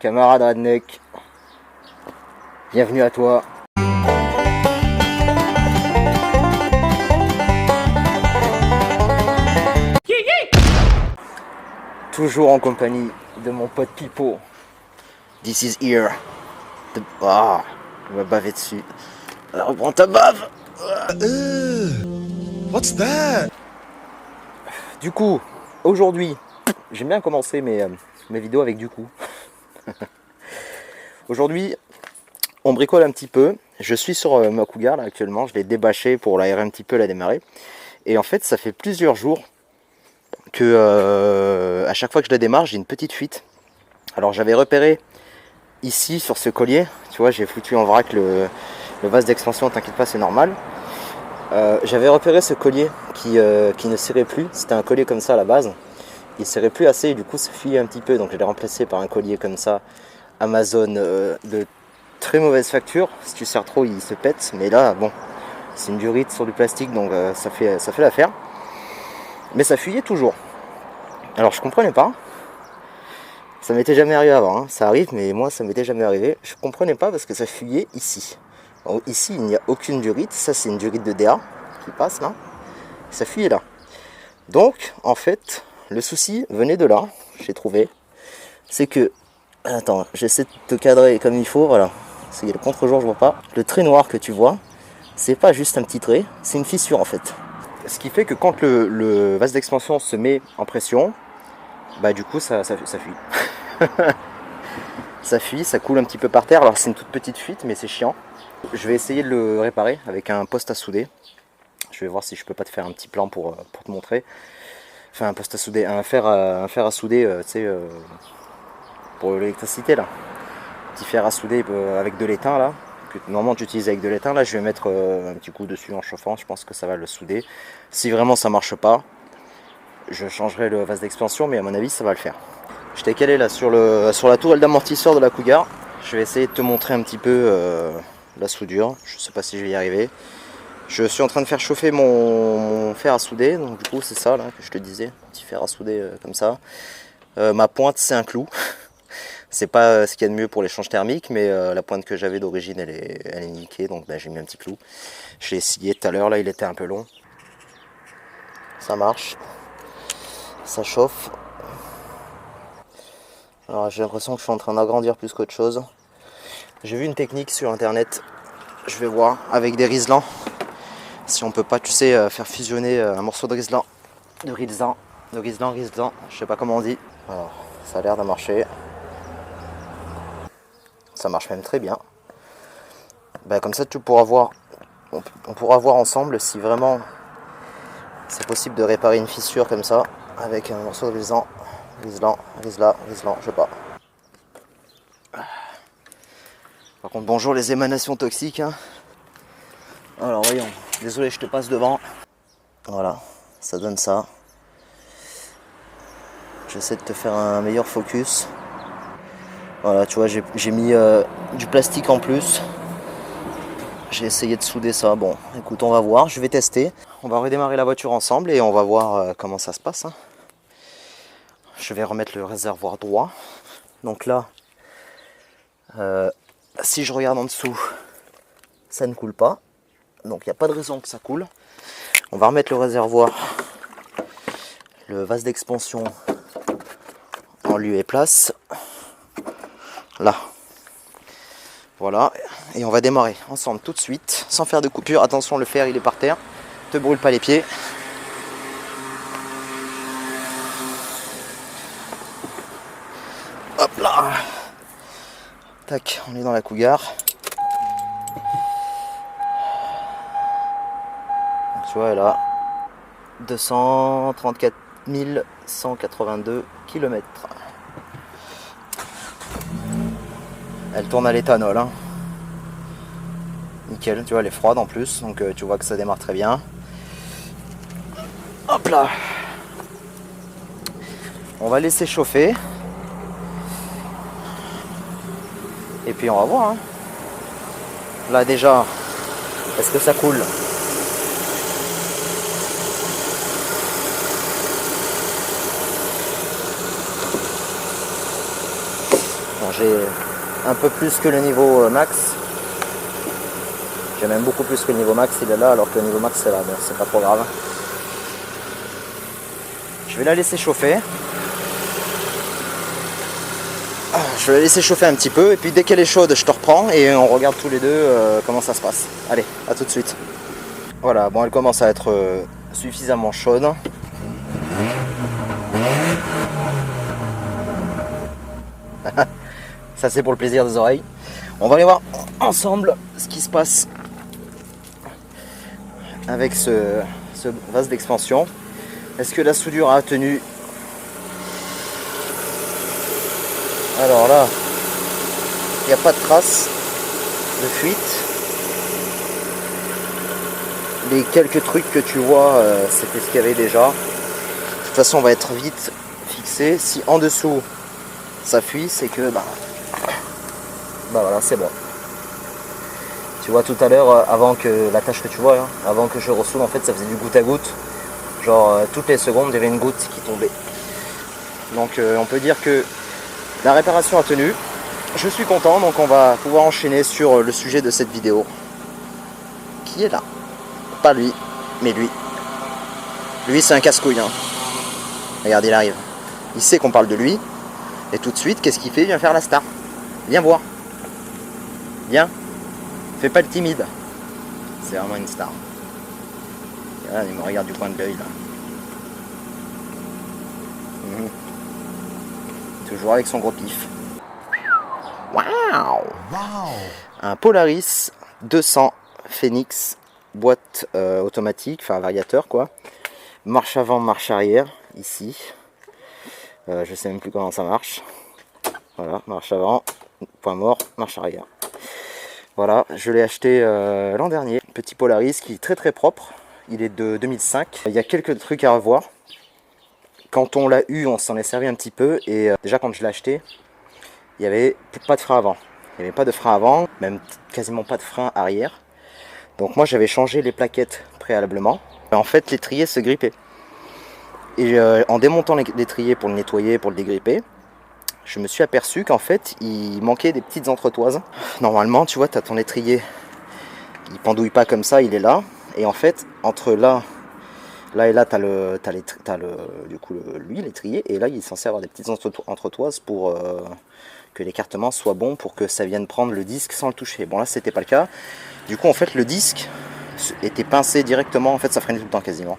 Camarade Redneck, bienvenue à toi. Toujours en compagnie de mon pote Pipo. This is here. Ah, on va baver dessus. Alors, reprends ta bave. What's that? Du coup, aujourd'hui, j'aime bien commencer mes vidéos avec du coup. Aujourd'hui, on bricole un petit peu. Je suis sur ma Cougar là actuellement. Je l'ai débâché pour l'aérer un petit peu, la démarrer. Et en fait, ça fait plusieurs jours que à chaque fois que je la démarre, j'ai une petite fuite. Alors j'avais repéré ici sur ce collier, tu vois, j'ai foutu en vrac le vase d'expansion, t'inquiète pas, c'est normal. J'avais repéré ce collier qui ne serrait plus. C'était un collier comme ça à la base. Il serrait plus assez et du coup ça fuyait un petit peu. Donc je l'ai remplacé par un collier comme ça Amazon de très mauvaise facture. Si tu serres trop, il se pète. Mais là, bon, c'est une durite sur du plastique, donc ça fait l'affaire. Mais ça fuyait toujours. Alors je comprenais pas. Ça m'était jamais arrivé avant. Hein. Ça arrive, mais moi ça m'était jamais arrivé. Je comprenais pas parce que ça fuyait ici. Alors, ici, il n'y a aucune durite. Ça, c'est une durite de DA qui passe là. Ça fuyait là. Donc, en fait, le souci venait de là. J'ai trouvé. C'est que... Attends, j'essaie de te cadrer comme il faut. Voilà. C'est le contre-jour, je vois pas. Le trait noir que tu vois, c'est pas juste un petit trait. C'est une fissure, en fait. Ce qui fait que quand le vase d'expansion se met en pression, bah du coup, ça fuit. Ça fuit, ça coule un petit peu par terre. Alors, c'est une toute petite fuite, mais c'est chiant. Je vais essayer de le réparer avec un poste à souder. Je vais voir si je peux pas te faire un petit plan pour te montrer. Enfin un poste à souder, un fer à souder, tu sais, pour l'électricité là. Petit fer à souder avec de l'étain là, que normalement tu utilises avec de l'étain. Là je vais mettre un petit coup dessus en chauffant, je pense que ça va le souder. Si vraiment ça marche pas, je changerai le vase d'expansion, mais à mon avis ça va le faire. Je t'ai calé là sur la tourelle d'amortisseur de la Cougar. Je vais essayer de te montrer un petit peu la soudure. Je sais pas si je vais y arriver. Je suis en train de faire chauffer mon fer à souder. Donc du coup c'est ça là que je te disais. Un petit fer à souder comme ça. Ma pointe c'est un clou. C'est pas ce qu'il y a de mieux pour l'échange thermique. Mais la pointe que j'avais d'origine elle est niquée. Donc bah, j'ai mis un petit clou. Je l'ai essayé tout à l'heure. Là il était un peu long. Ça marche. Ça chauffe. Alors j'ai l'impression que je suis en train d'agrandir plus qu'autre chose. J'ai vu une technique sur internet, je vais voir, avec des riselants. Si on peut pas, tu sais, faire fusionner un morceau de riselant, je sais pas comment on dit. Alors, ça a l'air de marcher. Ça marche même très bien. Ben, comme ça tu pourras voir, on pourra voir ensemble si vraiment c'est possible de réparer une fissure comme ça, avec un morceau de riselant, je sais pas. Par contre, bonjour les émanations toxiques. Hein. Alors, voyons. Désolé, je te passe devant. Voilà, ça donne ça. J'essaie de te faire un meilleur focus. Voilà, tu vois, j'ai mis du plastique en plus. J'ai essayé de souder ça. Bon, écoute, on va voir. Je vais tester. On va redémarrer la voiture ensemble et on va voir comment ça se passe. Hein. Je vais remettre le réservoir droit. Donc là, si je regarde en dessous, ça ne coule pas. Donc il n'y a pas de raison que ça coule. On va remettre le réservoir, le vase d'expansion en lieu et place. Là. Voilà. Et on va démarrer ensemble tout de suite, sans faire de coupure. Attention, le fer il est par terre. Te brûle pas les pieds. Hop là. Tac, on est dans la Cougar. Tu vois, elle a 234 182 km. Elle tourne à l'éthanol. Hein. Nickel, tu vois, elle est froide en plus, donc tu vois que ça démarre très bien. Hop là. On va laisser chauffer. Et puis on va voir. Hein. Là déjà, est-ce que ça coule ? j'ai un peu plus que le niveau max. J'ai même beaucoup plus que le niveau max, il est là, alors que le niveau max c'est là, bon c'est pas trop grave. Je vais la laisser chauffer. Je vais la laisser chauffer un petit peu, et puis dès qu'elle est chaude, je te reprends, et on regarde tous les deux comment ça se passe. Allez, à tout de suite. Voilà, bon elle commence à être suffisamment chaude. Ça c'est pour le plaisir des oreilles. On va aller voir ensemble ce qui se passe avec ce vase d'expansion. Est-ce que la soudure a tenu? Alors là, il n'y a pas de traces de fuite. Les quelques trucs que tu vois, c'était ce qu'il y avait déjà. De toute façon, on va être vite fixé. Si en dessous ça fuit, c'est que bah voilà, c'est bon. Tu vois tout à l'heure, avant que la tâche que tu vois, hein, avant que je ressoude, en fait, ça faisait du goutte à goutte. Genre toutes les secondes, il y avait une goutte qui tombait. Donc on peut dire que la réparation a tenu. Je suis content, donc on va pouvoir enchaîner sur le sujet de cette vidéo. Qui est là? Pas lui, mais lui. Lui, c'est un casse-couille. Hein. Regarde, il arrive. Il sait qu'on parle de lui. Et tout de suite, qu'est-ce qu'il fait? Il vient faire la star. Viens voir. Viens. Fais pas le timide. C'est vraiment une star. Et là, il me regarde du coin de l'œil là. Toujours avec son gros pif. Waouh! Un Polaris 200 Phoenix, boîte automatique, enfin variateur quoi. Marche avant, marche arrière, ici. Je sais même plus comment ça marche. Voilà, marche avant, point mort, marche arrière. Voilà, je l'ai acheté l'an dernier. Petit Polaris qui est très très propre. Il est de 2005. Il y a quelques trucs à revoir. Quand on l'a eu, on s'en est servi un petit peu. Et déjà quand je l'ai acheté, il n'y avait pas de frein avant. Il n'y avait pas de frein avant, même quasiment pas de frein arrière. Donc moi j'avais changé les plaquettes préalablement. En fait l'étrier se grippait. Et en démontant l'étrier pour le nettoyer, pour le dégripper, je me suis aperçu qu'en fait il manquait des petites entretoises. Normalement tu vois, tu as ton étrier, il pendouille pas comme ça, il est là. Et en fait entre là et là, tu as lui l'étrier, et là il est censé avoir des petites entretoises pour que l'écartement soit bon, pour que ça vienne prendre le disque sans le toucher. Bon là c'était pas le cas. Du coup en fait le disque était pincé directement, en fait ça freinait tout le temps quasiment.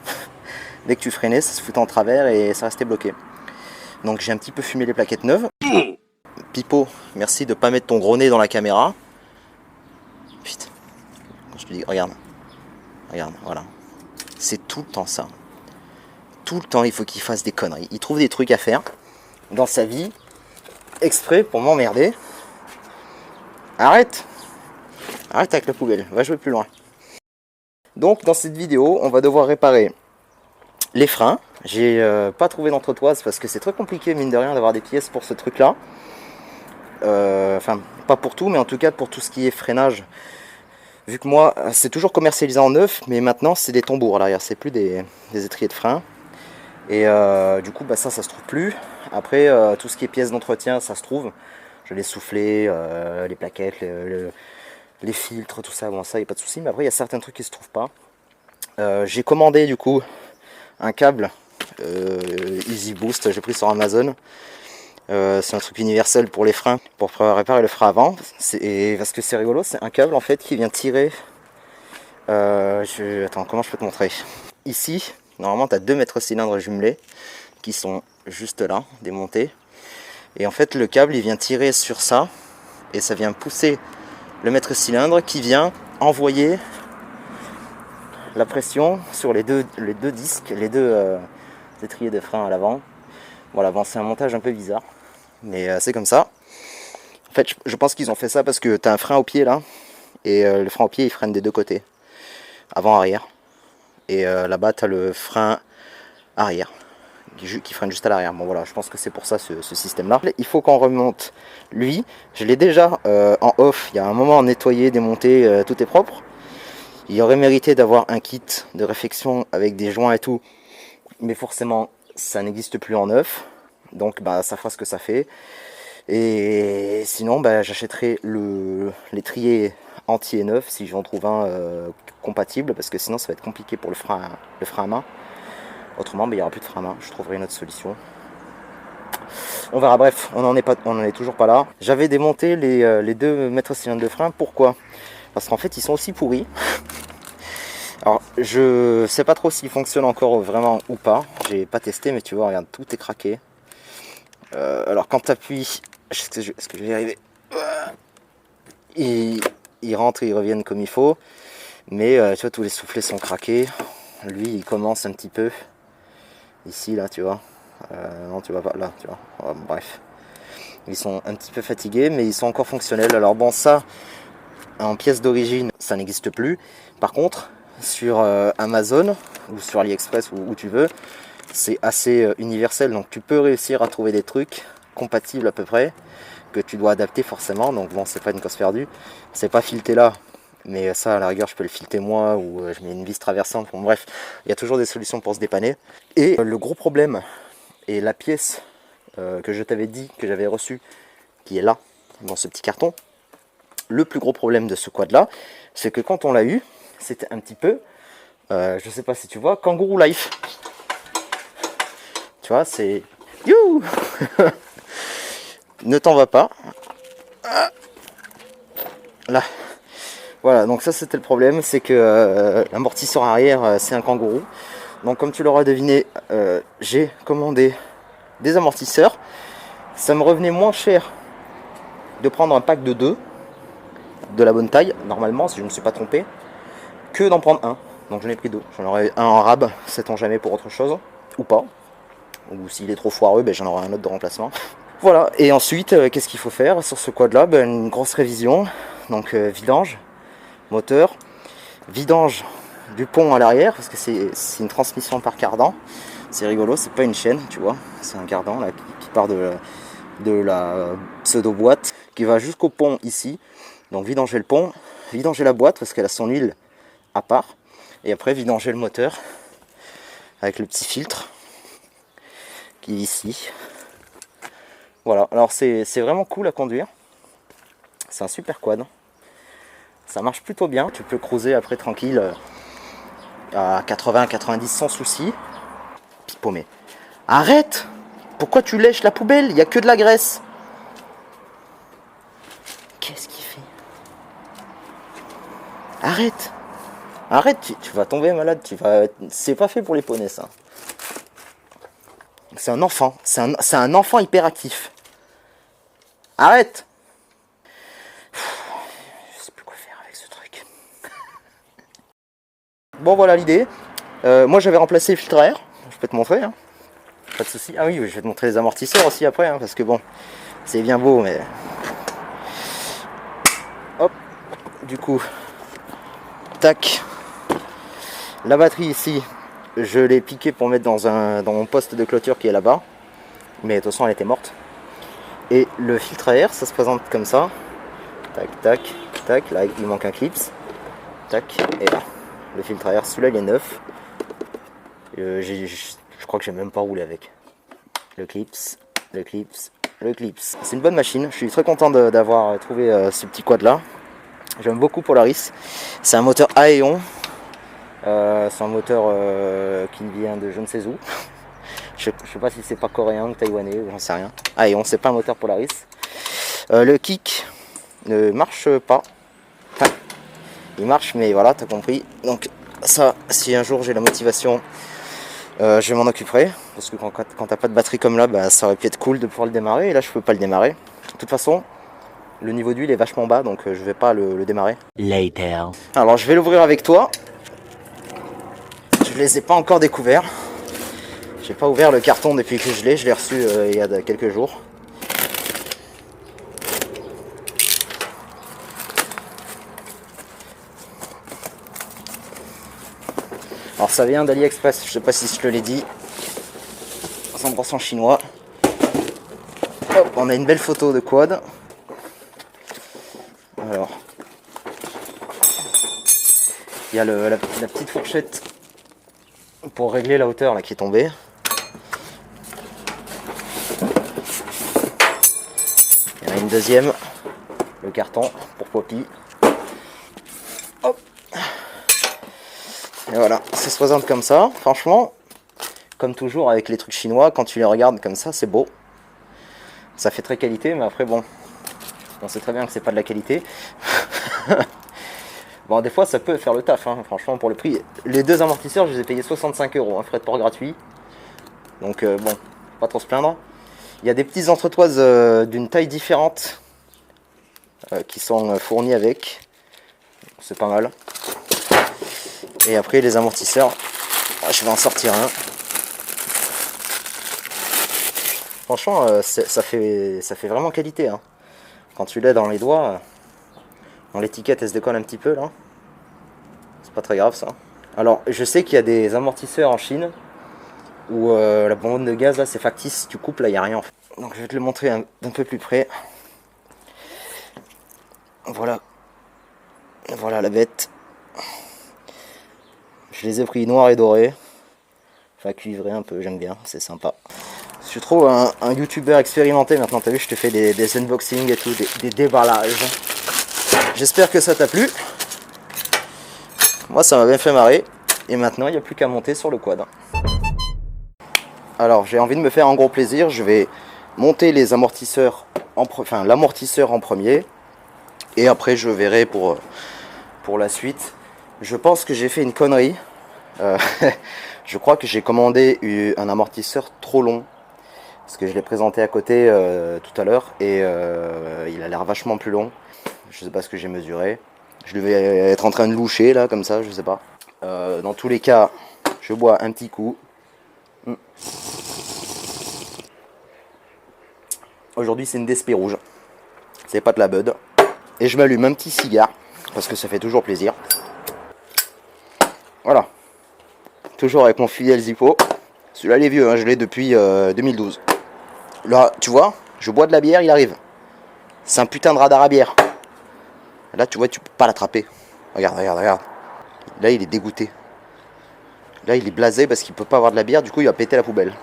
Dès que tu freinais, ça se foutait en travers et ça restait bloqué. Donc j'ai un petit peu fumé les plaquettes neuves. Pipo, merci de pas mettre ton gros nez dans la caméra. Putain, quand je te dis, regarde, voilà. C'est tout le temps ça. Tout le temps il faut qu'il fasse des conneries. Il trouve des trucs à faire dans sa vie, exprès pour m'emmerder. Arrête avec la poubelle, va jouer plus loin. Donc dans cette vidéo, on va devoir réparer les freins. J'ai pas trouvé d'entretoise parce que c'est très compliqué mine de rien d'avoir des pièces pour ce truc là. Enfin pas pour tout, mais en tout cas pour tout ce qui est freinage. Vu que moi c'est toujours commercialisé en neuf, mais maintenant c'est des tambours à l'arrière, c'est plus des étriers de frein. Et du coup bah, ça se trouve plus. Après tout ce qui est pièces d'entretien ça se trouve. Je l'ai soufflé, les plaquettes, les filtres, tout ça, bon ça il n'y a pas de souci. Mais après il y a certains trucs qui se trouvent pas. J'ai commandé du coup un câble Easy Boost, j'ai pris sur Amazon. C'est un truc universel pour les freins, pour réparer le frein avant. Parce que c'est rigolo, c'est un câble en fait qui vient tirer. Attends, comment je peux te montrer? Ici, normalement tu as deux mètres cylindres jumelés qui sont juste là, démontés. Et en fait le câble il vient tirer sur ça et ça vient pousser le mètre cylindre qui vient envoyer la pression sur les deux disques, les deux étriers de frein à l'avant. Voilà, bon c'est un montage un peu bizarre, mais c'est comme ça. En fait je pense qu'ils ont fait ça parce que tu as un frein au pied là, et le frein au pied il freine des deux côtés, avant arrière. Et là-bas tu as le frein arrière qui freine juste à l'arrière. Bon voilà, je pense que c'est pour ça ce système là. Il faut qu'on remonte lui, je l'ai déjà en off, il y a un moment nettoyé, démonté, tout est propre. Il aurait mérité d'avoir un kit de réfection avec des joints et tout, mais forcément ça n'existe plus en neuf, donc bah ça fera ce que ça fait. Et sinon, bah, j'achèterai l'étrier entier neuf si j'en trouve un compatible, parce que sinon ça va être compliqué pour le frein à main. Autrement, bah, il n'y aura plus de frein à main, je trouverai une autre solution. On verra, bref, on n'en est toujours pas là. J'avais démonté les deux mètres cylindres de frein, pourquoi? Parce qu'en fait, ils sont aussi pourris. Alors, je sais pas trop s'ils fonctionnent encore vraiment ou pas. J'ai pas testé, mais tu vois, regarde, tout est craqué. Alors, quand tu appuies, est-ce que je vais y arriver? Ils rentrent et ils reviennent comme il faut. Mais tu vois, tous les soufflets sont craqués. Lui, il commence un petit peu. Ici, là, tu vois. Non, tu vois pas, là, tu vois. Bref. Ils sont un petit peu fatigués, mais ils sont encore fonctionnels. Alors bon, ça, en pièces d'origine, ça n'existe plus. Par contre, sur Amazon ou sur AliExpress ou où tu veux, c'est assez universel. Donc tu peux réussir à trouver des trucs compatibles à peu près, que tu dois adapter forcément. Donc bon, c'est pas une cause perdue. C'est pas fileté là, mais ça, à la rigueur, je peux le fileter moi, ou je mets une vis traversante. Bon, bref, il y a toujours des solutions pour se dépanner. Et le gros problème, et la pièce que je t'avais dit, que j'avais reçue, qui est là, dans ce petit carton, le plus gros problème de ce quad là, c'est que quand on l'a eu, c'était un petit peu, je sais pas si tu vois, Kangaroo Life. Tu vois, c'est... You Ne t'en va pas. Là. Voilà, donc ça c'était le problème, c'est que l'amortisseur arrière, c'est un kangourou. Donc comme tu l'auras deviné, j'ai commandé des amortisseurs. Ça me revenait moins cher de prendre un pack de 2, de la bonne taille, normalement, si je ne me suis pas trompé, que d'en prendre un. Donc j'en ai pris 2. J'en aurai un en rab, sait-on jamais pour autre chose, ou pas. Ou s'il est trop foireux, ben, j'en aurai un autre de remplacement. Voilà, et ensuite, qu'est-ce qu'il faut faire sur ce quad là? Ben, une grosse révision, donc vidange, moteur, vidange du pont à l'arrière, parce que c'est une transmission par cardan. C'est rigolo, c'est pas une chaîne, tu vois, c'est un cardan là, qui part de la pseudo-boîte, qui va jusqu'au pont ici. Donc vidanger le pont, vidanger la boîte, parce qu'elle a son huile à part, et après vidanger le moteur, avec le petit filtre, qui est ici. Voilà, alors c'est vraiment cool à conduire. C'est un super quad. Ça marche plutôt bien. Tu peux cruiser après tranquille à 80-90 sans souci. Pipo, mais arrête! Pourquoi tu lèches la poubelle? Il n'y a que de la graisse. Qu'est-ce qu'il fait? Arrête! Arrête, tu vas tomber malade. C'est pas fait pour les poneys, ça. C'est un enfant. C'est un enfant hyperactif. Arrête! Je sais plus quoi faire avec ce truc. Bon, voilà l'idée. Moi, j'avais remplacé le filtre à air. Je peux te montrer. Hein. Pas de souci. Ah oui, je vais te montrer les amortisseurs aussi après. Hein, parce que bon, c'est bien beau, mais... Hop. Du coup, tac. La batterie ici, je l'ai piquée pour mettre dans mon poste de clôture qui est là-bas. Mais de toute façon, elle était morte. Et le filtre à air, ça se présente comme ça. Tac, tac, tac. Là, il manque un clips. Tac, et là. Le filtre à air, celui-là, il est neuf. Je crois que j'ai même pas roulé avec. Le clips, le clips, le clips. C'est une bonne machine. Je suis très content d'avoir trouvé ce petit quad-là. J'aime beaucoup Polaris. C'est un moteur Aeon. C'est un moteur qui vient de je ne sais où. Je sais pas si c'est pas coréen ou taïwanais, j'en sais rien. Aeon, c'est pas un moteur Polaris. Le kick ne marche pas. Enfin, il marche, mais voilà, t'as compris. Donc ça, si un jour j'ai la motivation, je m'en occuperai. Parce que quand t'as pas de batterie comme là, bah, ça aurait pu être cool de pouvoir le démarrer. Et là, je peux pas le démarrer. De toute façon, le niveau d'huile est vachement bas, donc je vais pas le démarrer. Later. Alors, je vais l'ouvrir avec toi. Je les ai pas encore découverts. J'ai pas ouvert le carton depuis que je l'ai reçu il y a quelques jours. Alors ça vient d'AliExpress, je sais pas si je te l'ai dit. 100% chinois. Hop, on a une belle photo de quad. Alors, il y a la petite fourchette pour régler la hauteur là qui est tombée. deuxième, le carton pour Poppy. Hop. Et voilà, ça se présente comme ça. Franchement, comme toujours avec les trucs chinois, quand tu les regardes comme ça, c'est beau. Ça fait très qualité, mais après bon, on sait très bien que c'est pas de la qualité. Bon, des fois ça peut faire le taf, hein, franchement, pour le prix. Les deux amortisseurs, je les ai payés 65 €, hein, frais de port gratuit. Donc bon, pas trop se plaindre. Il y a des petites entretoises d'une taille différente qui sont fournies avec. C'est pas mal. Et après les amortisseurs, je vais en sortir un. Franchement, ça fait vraiment qualité, hein. Quand tu l'as dans les doigts, dans l'étiquette elle se décolle un petit peu là. C'est pas très grave ça. Alors je sais qu'il y a des amortisseurs en Chine où la bonbonne de gaz là c'est factice, si tu coupes là il n'y a rien en fait. Donc je vais te le montrer d'un peu plus près. Voilà. Voilà la bête. Je les ai pris noirs et dorés. Enfin cuivré un peu, j'aime bien, c'est sympa. Je suis trop un youtubeur expérimenté maintenant, t'as vu, je te fais des unboxings et tout, des déballages. J'espère que ça t'a plu. Moi ça m'a bien fait marrer. Et maintenant il n'y a plus qu'à monter sur le quad. Alors j'ai envie de me faire un gros plaisir, je vais monter les amortisseurs, enfin l'amortisseur en premier. Et après je verrai pour la suite. Je pense que j'ai fait une connerie. Je crois que j'ai commandé un amortisseur trop long. Parce que je l'ai présenté à côté tout à l'heure. Et il a l'air vachement plus long. Je sais pas ce que j'ai mesuré. Je devais être en train de loucher là comme ça, je sais pas. Dans tous les cas, je bois un petit coup. Aujourd'hui c'est une DSP rouge. C'est pas de la bud. Et je m'allume un petit cigare. Parce que ça fait toujours plaisir. Voilà. Toujours avec mon fidèle Zippo. Celui-là il est vieux, hein, je l'ai depuis 2012. Là, tu vois, je bois de la bière, il arrive. C'est un putain de radar à bière. Là, tu vois, tu peux pas l'attraper. Regarde, regarde, regarde. Là, il est dégoûté. Là, il est blasé parce qu'il peut pas avoir de la bière, du coup, il va péter la poubelle.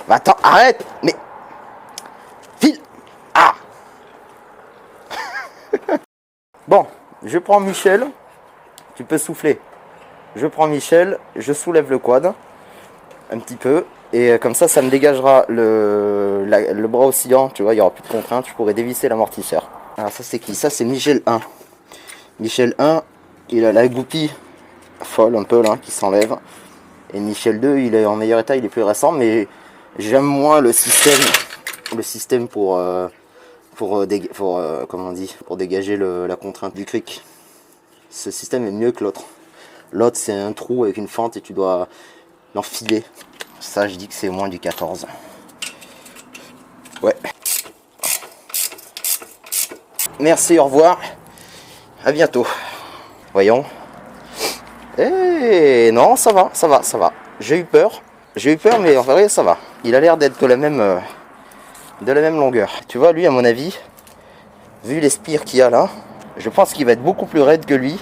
Bah, attends, arrête. Mais... File. Ah. Bon, je prends Michel. Tu peux souffler. Je prends Michel, je soulève le quad. Un petit peu. Et comme ça me dégagera le bras oscillant, tu vois, il n'y aura plus de contrainte, je pourrais dévisser l'amortisseur. Alors ça c'est qui? Ça c'est Michel 1. Michel 1, il a la goupille folle un peu là, qui s'enlève. Et Michel 2, il est en meilleur état, il est plus récent, mais j'aime moins le système pour comment on dit, pour dégager la contrainte du cric. Ce système est mieux que l'autre. L'autre c'est un trou avec une fente et tu dois l'enfiler. Ça, je dis que c'est au moins du 14. Ouais. Merci, au revoir. À bientôt. Voyons. Eh non, ça va, ça va, ça va. J'ai eu peur, mais en vrai, ça va. Il a l'air d'être de la même longueur. Tu vois, lui, à mon avis, vu les spires qu'il y a là, je pense qu'il va être beaucoup plus raide que lui.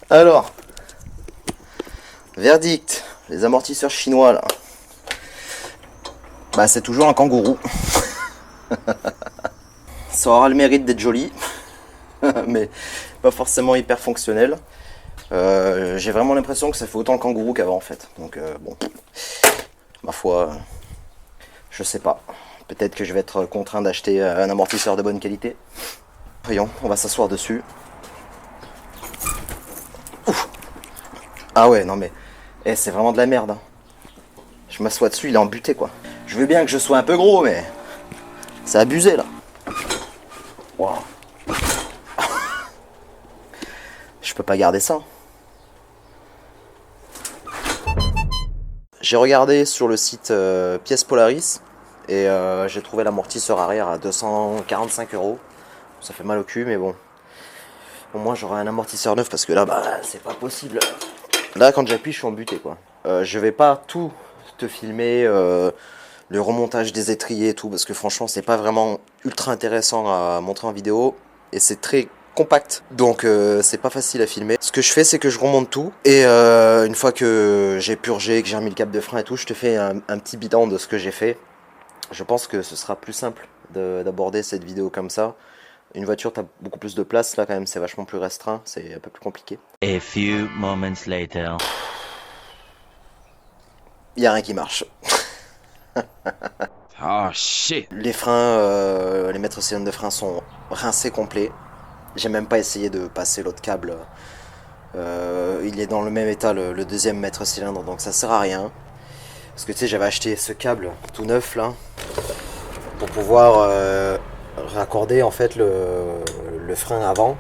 Alors, verdict, les amortisseurs chinois là, bah c'est toujours un kangourou. Ça aura le mérite d'être joli, mais pas forcément hyper fonctionnel. J'ai vraiment l'impression que ça fait autant le kangourou qu'avant en fait. Donc bon, ma foi, je sais pas. Peut-être que je vais être contraint d'acheter un amortisseur de bonne qualité. Voyons, on va s'asseoir dessus. Ouf. Ah ouais, non mais, c'est vraiment de la merde. Hein. Je m'assois dessus, il est embuté quoi. Je veux bien que je sois un peu gros, mais c'est abusé là. Wow. Je peux pas garder ça. J'ai regardé sur le site Pièces Polaris et j'ai trouvé l'amortisseur arrière à 245 €. Ça fait mal au cul, mais bon. Au moins j'aurai un amortisseur neuf parce que là, bah, c'est pas possible. Là, quand j'appuie, je suis embuté quoi. Je vais pas tout te filmer, le remontage des étriers et tout, parce que franchement c'est pas vraiment ultra intéressant à montrer en vidéo, et c'est très compact, donc c'est pas facile à filmer. Ce que je fais, c'est que je remonte tout, et une fois que j'ai purgé, que j'ai remis le câble de frein et tout, je te fais un petit bilan de ce que j'ai fait. Je pense que ce sera plus simple d'aborder cette vidéo comme ça. Une voiture, t'as beaucoup plus de place, là quand même c'est vachement plus restreint, c'est un peu plus compliqué. A few moments later. Il y a rien qui marche. Oh shit. Les freins, les mètres cylindres de frein sont rincés complets. J'ai même pas essayé de passer l'autre câble. Il est dans le même état, le deuxième mètre cylindre, donc ça sert à rien. Parce que tu sais, j'avais acheté ce câble tout neuf là, pour pouvoir raccorder en fait le frein avant.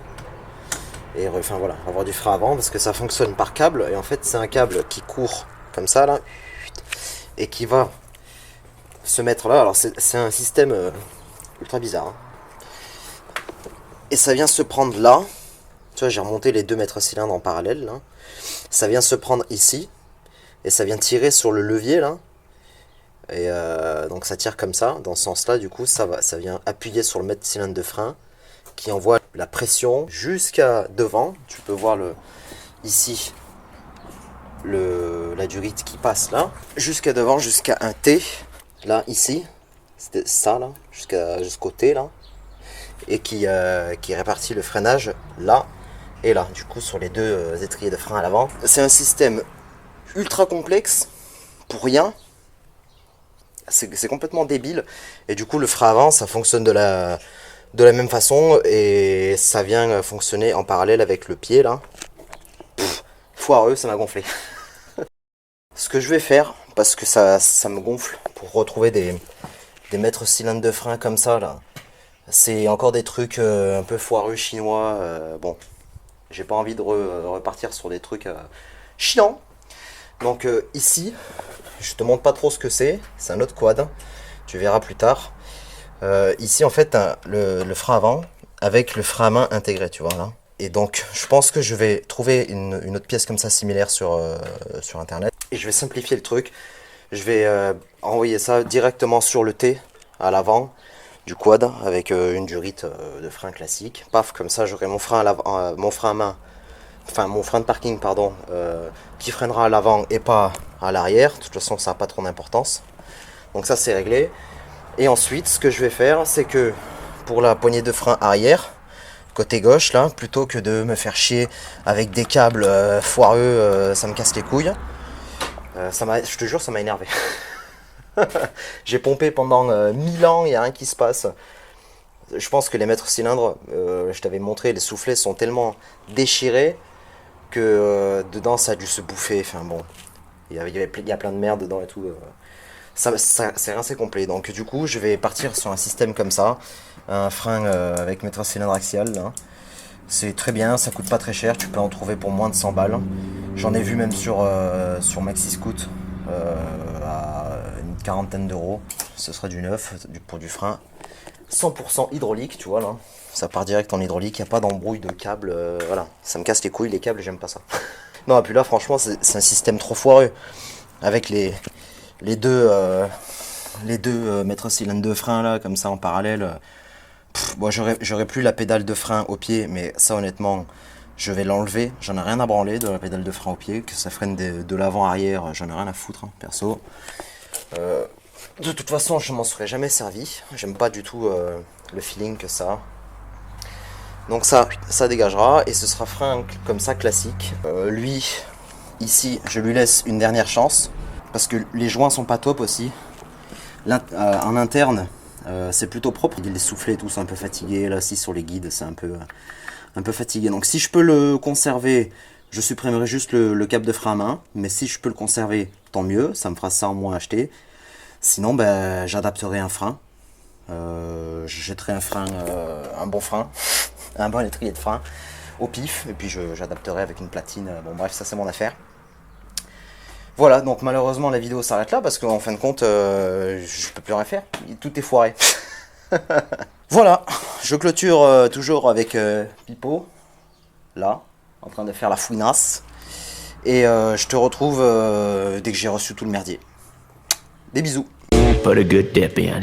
Et enfin voilà, avoir du frein avant, parce que ça fonctionne par câble. Et en fait, c'est un câble qui court comme ça là, et qui va se mettre là. Alors c'est un système ultra bizarre, hein. Et ça vient se prendre là. Tu vois, j'ai remonté les 2 mètres cylindres en parallèle là. Ça vient se prendre ici, et ça vient tirer sur le levier là. Et donc ça tire comme ça, dans ce sens là. Du coup ça vient appuyer sur le mètre cylindre de frein, qui envoie la pression jusqu'à devant. Tu peux voir ici la durite qui passe là, jusqu'à devant, jusqu'à un T, là, ici, c'était ça là, jusqu'au T là, et qui répartit le freinage là et là, du coup sur les 2 étriers de frein à l'avant. C'est un système ultra complexe, pour rien, c'est complètement débile, et du coup le frein avant, ça fonctionne de la même façon, et ça vient fonctionner en parallèle avec le pied là. Foireux, ça m'a gonflé. Ce que je vais faire, parce que ça me gonfle, pour retrouver des mètres cylindres de frein comme ça là, c'est encore des trucs un peu foireux chinois. Bon, j'ai pas envie de repartir sur des trucs chiants. Donc ici, je te montre pas trop ce que c'est un autre quad, tu verras plus tard. Ici en fait, t'as le frein avant avec le frein à main intégré, tu vois là. Et donc je pense que je vais trouver une autre pièce comme ça similaire sur internet, et je vais simplifier le truc. Je vais envoyer ça directement sur le T à l'avant du quad avec une durite de frein classique. Paf, comme ça j'aurai mon frein mon frein à main, enfin mon frein de parking pardon, qui freinera à l'avant et pas à l'arrière. De toute façon ça n'a pas trop d'importance. Donc ça c'est réglé. Et ensuite ce que je vais faire, c'est que pour la poignée de frein arrière, côté gauche là, plutôt que de me faire chier avec des câbles foireux, ça me casse les couilles. Je te jure, ça m'a énervé. J'ai pompé pendant 1000 ans, il n'y a rien qui se passe. Je pense que les mètres cylindres, je t'avais montré, les soufflets sont tellement déchirés que dedans ça a dû se bouffer. Enfin bon, il y a plein de merde dedans et tout. Ça c'est rincé complet. Donc du coup, je vais partir sur un système comme ça, un frein avec mètre cylindre axial là. C'est très bien, ça coûte pas très cher, tu peux en trouver pour moins de 100 balles. J'en ai vu même sur Maxiscoot à une quarantaine d'euros. Ce sera du neuf pour du frein 100% hydraulique, tu vois là. Ça part direct en hydraulique, il n'y a pas d'embrouille de câbles. Voilà, ça me casse les couilles les câbles, j'aime pas ça. Non, et puis là franchement c'est un système trop foireux. Avec les deux mètres cylindres de frein là, comme ça en parallèle. Bon, j'aurais plus la pédale de frein au pied, mais ça honnêtement, je vais l'enlever. J'en ai rien à branler de la pédale de frein au pied, que ça freine de l'avant-arrière, j'en ai rien à foutre, hein, perso. De toute façon, je m'en serais jamais servi. J'aime pas du tout le feeling que ça a. Donc ça dégagera, et ce sera frein comme ça classique. Lui, ici, je lui laisse une dernière chance, parce que les joints sont pas top aussi. En interne, c'est plutôt propre. Les soufflets et tout, c'est un peu fatigué. Là, si sur les guides, c'est un peu fatigué. Donc si je peux le conserver, je supprimerai juste le câble de frein à main. Mais si je peux le conserver, tant mieux. Ça me fera ça en moins à acheter. Sinon, ben, j'adapterai un frein. Je jetterai un bon frein, un bon étrier de frein au pif. Et puis j'adapterai avec une platine. Bon bref, ça c'est mon affaire. Voilà, donc malheureusement la vidéo s'arrête là, parce qu'en fin de compte, je peux plus rien faire, tout est foiré. Voilà, je clôture toujours avec Pipo, là, en train de faire la fouinasse. Et je te retrouve dès que j'ai reçu tout le merdier. Des bisous. Put a good dip in.